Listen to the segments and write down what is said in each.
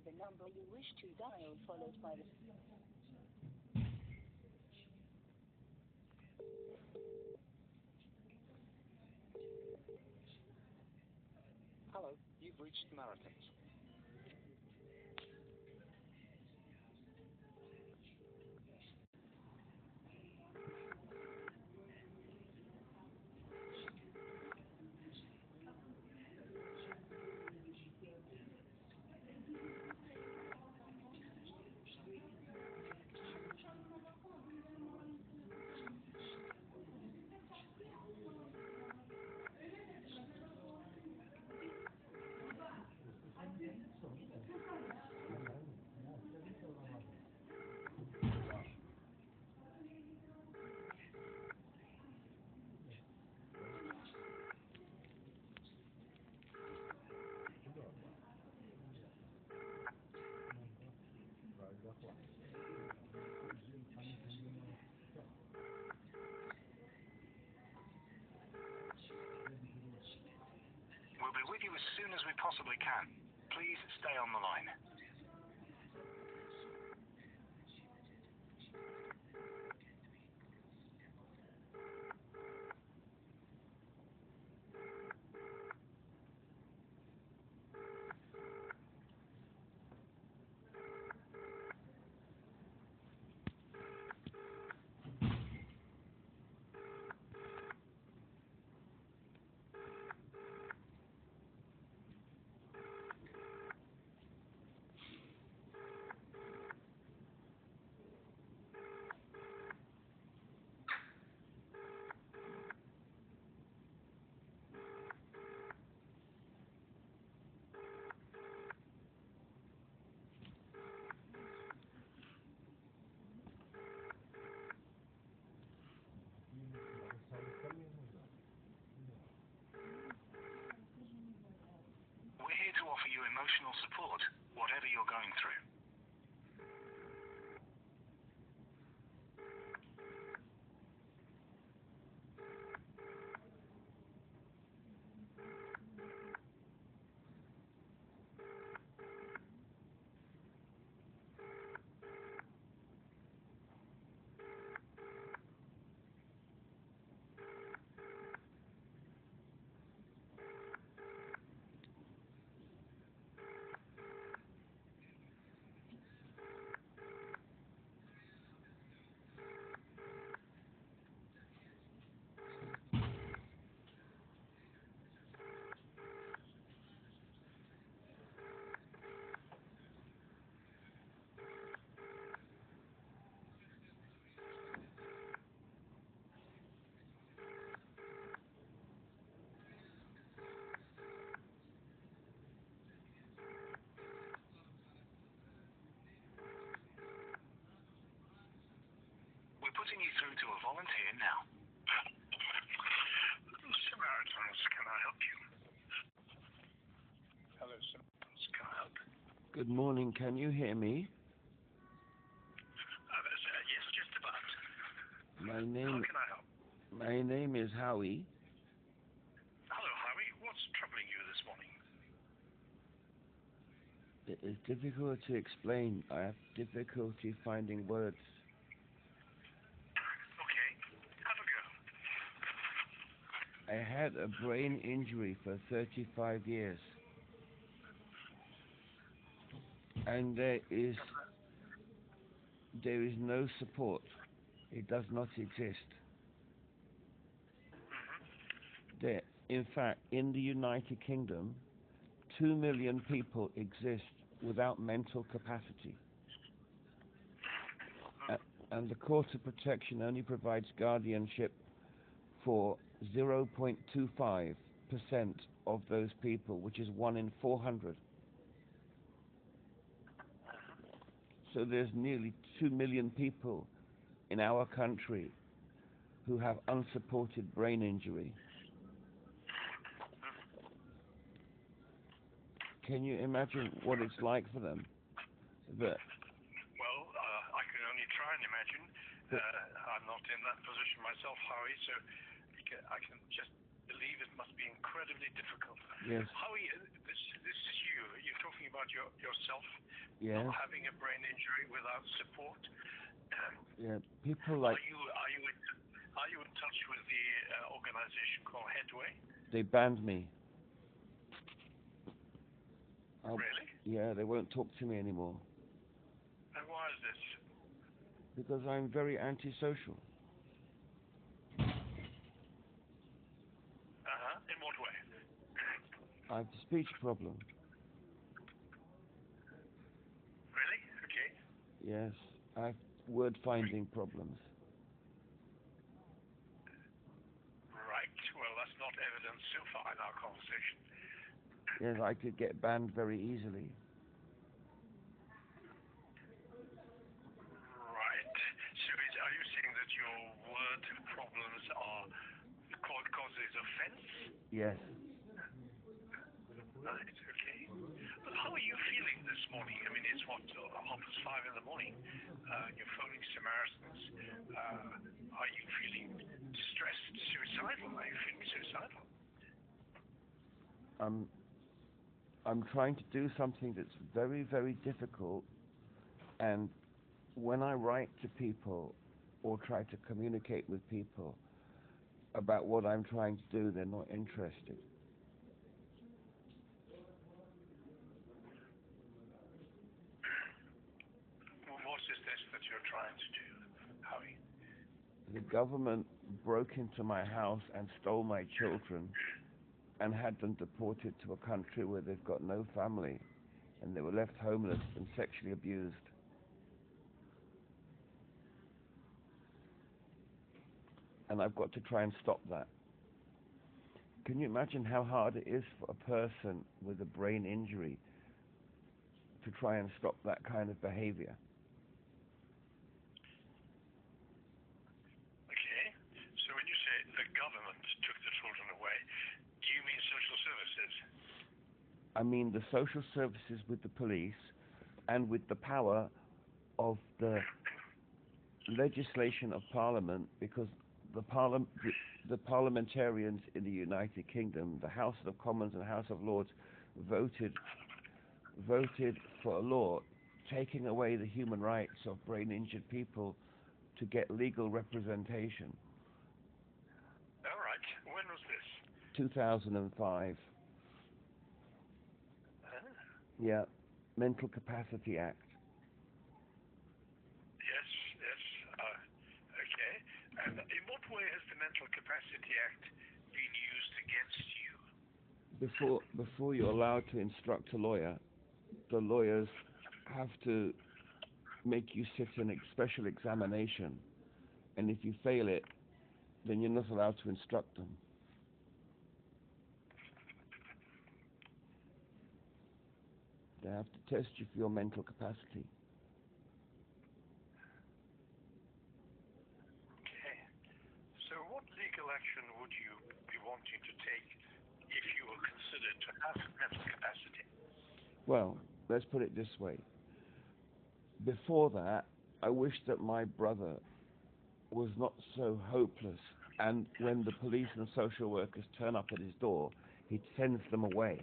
the number you wish to dial, followed by the... Hello, you've reached Samaritans. We'll be with you as soon as we possibly can. Please stay on the line. We're here to offer you emotional support, whatever you're going through. We're putting you through to a volunteer now. Samaritans, can I help you? Hello, Samaritans, can I help? Good morning, can you hear me? Yes, just about. My How name can I help? my name is Howie. Hello, Harry. What's troubling you this morning? It is difficult to explain. I have difficulty finding words. Okay, have a go. I had a brain injury for 35 years. And there is no support. It does not exist. There, in fact, in the United Kingdom, 2 million people exist without mental capacity. And the Court of Protection only provides guardianship for 0.25% of those people, which is 1 in 400. So there's nearly 2 million people in our country who have unsupported brain injury. Can you imagine what it's like for them? Well, I can only try and imagine. I'm not in that position myself, Harry, so I can just believe it must be incredibly difficult. Yes. This is you. You're talking about yourself Yes. not having a brain injury without support. Yeah. People like Are you in touch with the organization called Headway? they banned me. Really? Yeah, they won't talk to me anymore And why is this? because I'm very antisocial. In what way? I have a speech problem. Really? Okay. Yes. I have word-finding problems. Right. Well, that's not evident so far in our conversation. Yes, I could get banned very easily. Right. So are you saying that your word problems are causes offense? Yes. Right. Okay. But how are you feeling this morning? I mean, it's what, 5:30 in the morning. You're phoning Samaritans. Are you feeling distressed, suicidal? Are you feeling suicidal? I'm trying to do something that's very, very difficult, and when I write to people or try to communicate with people about what I'm trying to do, they're not interested. What is this that you're trying to do, Howie? The government broke into my house and stole my children and had them deported to a country where they've got no family, and they were left homeless and sexually abused. And I've got to try and stop that. Can you imagine how hard it is for a person with a brain injury to try and stop that kind of behavior? Okay. So when you say the government took the children away, do you mean social services? I mean the social services with the police and with the power of the legislation of Parliament, because the parliamentarians in the United Kingdom, the House of Commons and House of Lords, voted for a law taking away the human rights of brain-injured people to get legal representation. All right. When was this? 2005. Yeah, Mental Capacity Act. Yes. Okay. And in what way has the Mental Capacity Act been used against you? Before you're allowed to instruct a lawyer, the lawyers have to make you sit in a special examination, and if you fail it, then you're not allowed to instruct them. They have to test you for your mental capacity. Okay. So what legal action would you be wanting to take if you were considered to have mental capacity? Well, let's put it this way. Before that, I wish that my brother was not so hopeless, and when the police and social workers turn up at his door, he sends them away.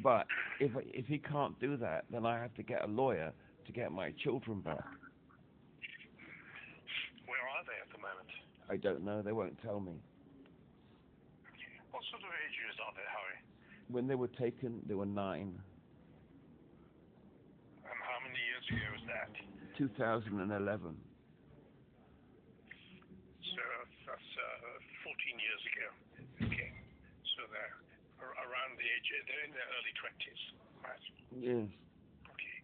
But if he can't do that, then I have to get a lawyer to get my children back. Where are they at the moment? I don't know. They won't tell me. Okay. What sort of ages are they, Harry? When they were taken, they were 9. And how many years ago was that? 2011. So that's 14 years ago. Okay. So they're around the age, they're in their early 20s, right? Yes. Okay.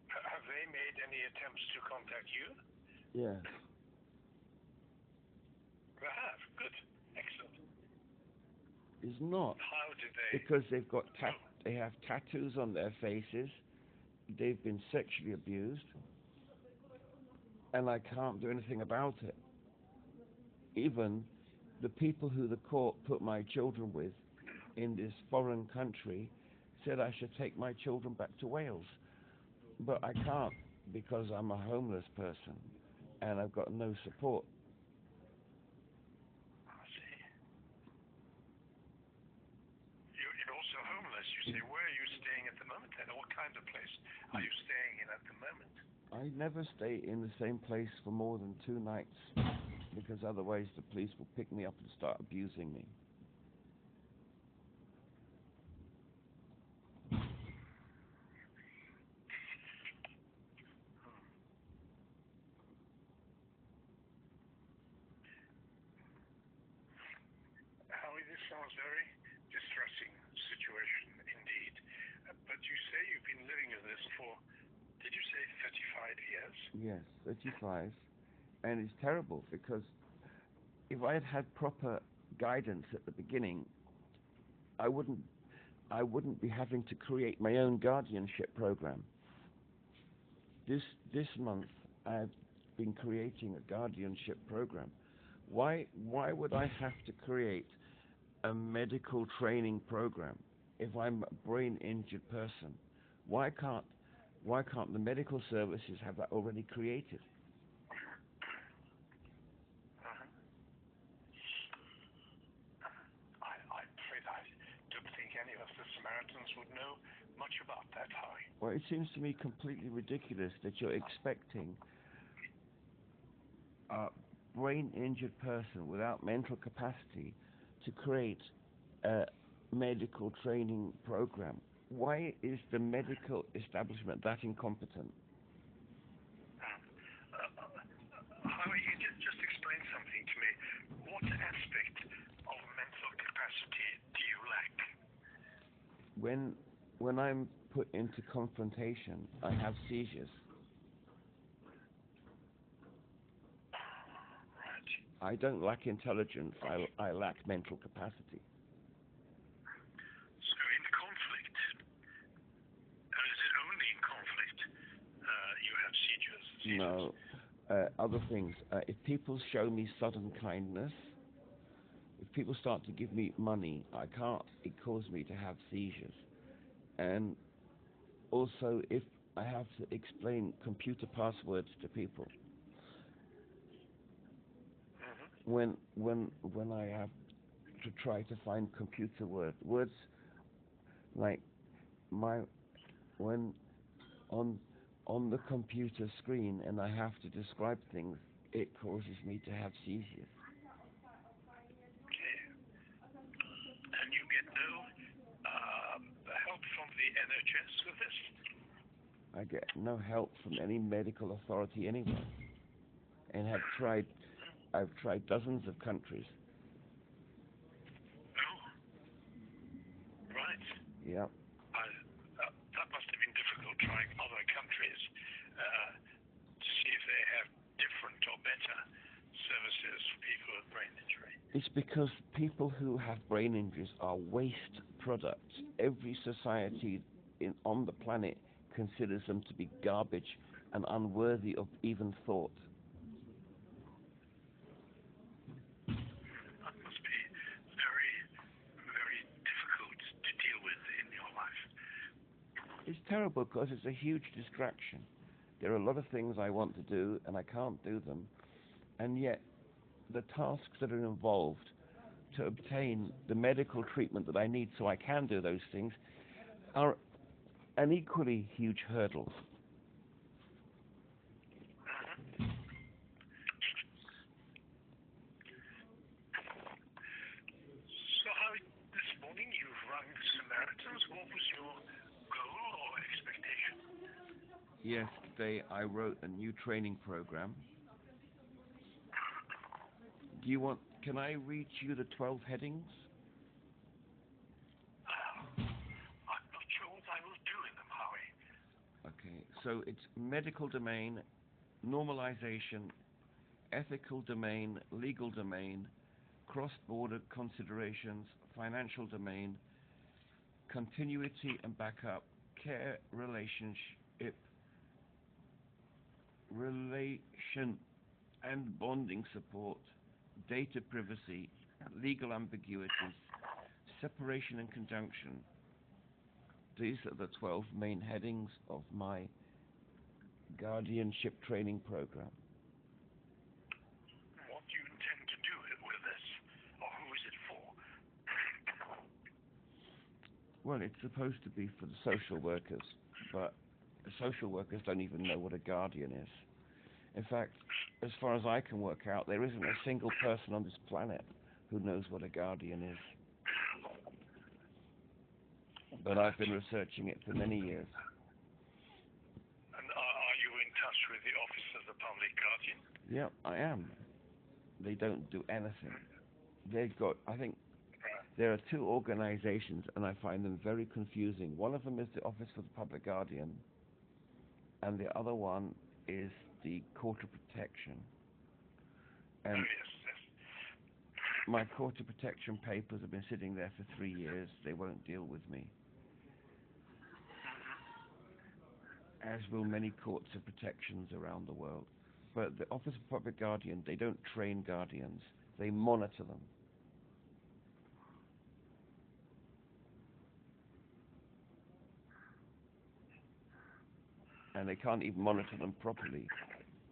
Have they made any attempts to contact you? Yes. They have. Good. Excellent. It's not. How did they? Because they have tattoos on their faces. They've been sexually abused. And I can't do anything about it. Even the people who the court put my children with in this foreign country said I should take my children back to Wales. But I can't because I'm a homeless person and I've got no support. I see. say, where are you staying at the moment, and what kind of place are you staying in at the moment? I never stay in the same place for more than 2 nights, because otherwise the police will pick me up and start abusing me. Howie, this sounds very distressing situation indeed. But you say you've been living in this for, did you say 35 years? Yes, 35. And it's terrible because if I had had proper guidance at the beginning, I wouldn't be having to create my own guardianship program. This month I've been creating a guardianship program. Why would I have to create a medical training program if I'm a brain injured person? Why can't the medical services have that already created? I'm afraid I don't think any of the Samaritans would know much about that, Howie. Well, it seems to me completely ridiculous that you're expecting a brain injured person without mental capacity to create a medical training program. Why is the medical establishment that incompetent? Howie, you just explain something to me. What aspect of mental capacity do you lack? When I'm put into confrontation, I have seizures. Right. I don't lack intelligence, I lack mental capacity. So in conflict, is it only in conflict you have seizures? No, other things. If people show me sudden kindness, if people start to give me money, it causes me to have seizures. And also, if I have to explain computer passwords to people, when I have to try to find computer words like when on the computer screen and I have to describe things, it causes me to have seizures. Okay. And you get no help from the NHS with this? I get no help from any medical authority anywhere, and I've tried dozens of countries. Oh, right. Yeah. That must have been difficult trying other countries to see if they have different or better services for people with brain injury. It's because people who have brain injuries are waste products. Every society on the planet considers them to be garbage and unworthy of even thought. That must be very, very difficult to deal with in your life. It's terrible because it's a huge distraction. There are a lot of things I want to do and I can't do them, and yet the tasks that are involved to obtain the medical treatment that I need so I can do those things are an equally huge hurdle. So how this morning you've rung Samaritans, what was your goal or expectation? Yesterday I wrote a new training program. Can I read you the 12 headings? I'm not sure what I will do in them, Howie. Okay, so it's medical domain, normalization, ethical domain, legal domain, cross-border considerations, financial domain, continuity and backup, care relationship, relation and bonding support, data privacy, legal ambiguities, separation and conjunction. These are the 12 main headings of my guardianship training program. What do you intend to do with this? Or who is it for? Well, it's supposed to be for the social workers, but the social workers don't even know what a guardian is. In fact, as far as I can work out, there isn't a single person on this planet who knows what a guardian is. But I've been researching it for many years. And are you in touch with the Office of the Public Guardian? Yeah, I am. They don't do anything. They've got, I think, there are two organizations, and I find them very confusing. One of them is the Office for the Public Guardian, and the other one is the Court of Protection. And Yes. my Court of Protection papers have been sitting there for 3 years. They won't deal with me. As will many courts of protections around the world. But the Office of Public Guardian, they don't train guardians. They monitor them. And they can't even monitor them properly,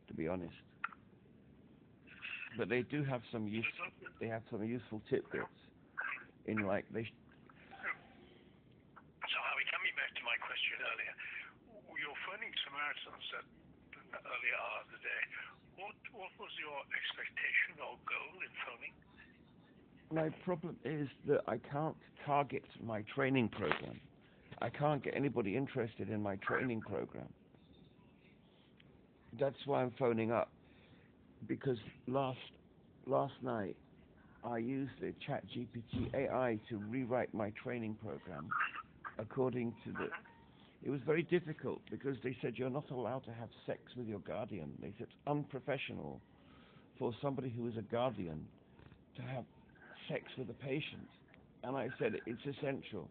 to be honest. But they do have some useful tidbits in like So Harvey, coming back to my question earlier, you're phoning Samaritans at the early hour of the day. What was your expectation or goal in phoning? My problem is that I can't target my training program. I can't get anybody interested in my training program. That's why I'm phoning up, because last night I used the ChatGPT AI to rewrite my training program according to the... It was very difficult because they said you're not allowed to have sex with your guardian. They said it's unprofessional for somebody who is a guardian to have sex with a patient. And I said it's essential,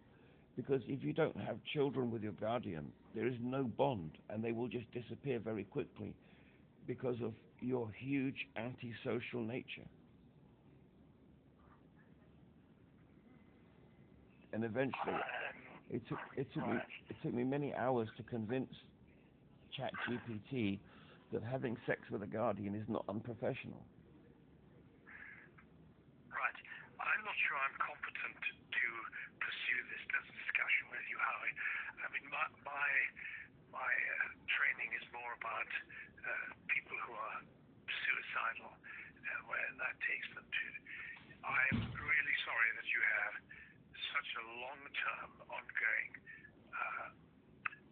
because if you don't have children with your guardian, there is no bond, and they will just disappear very quickly because of your huge antisocial nature. And eventually, it took me many hours to convince ChatGPT that having sex with a guardian is not unprofessional. Right. I'm not sure I'm competent to pursue this discussion with you, Howie. I mean, my training is more about people who are suicidal, where that takes them to. I'm really sorry that you have such a long-term, ongoing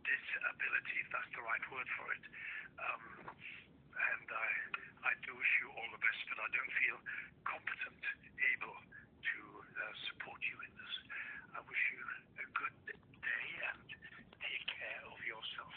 disability, if that's the right word for it. And I do wish you all the best, but I don't feel competent, able to support you in this. I wish you a good day and take care of yourself.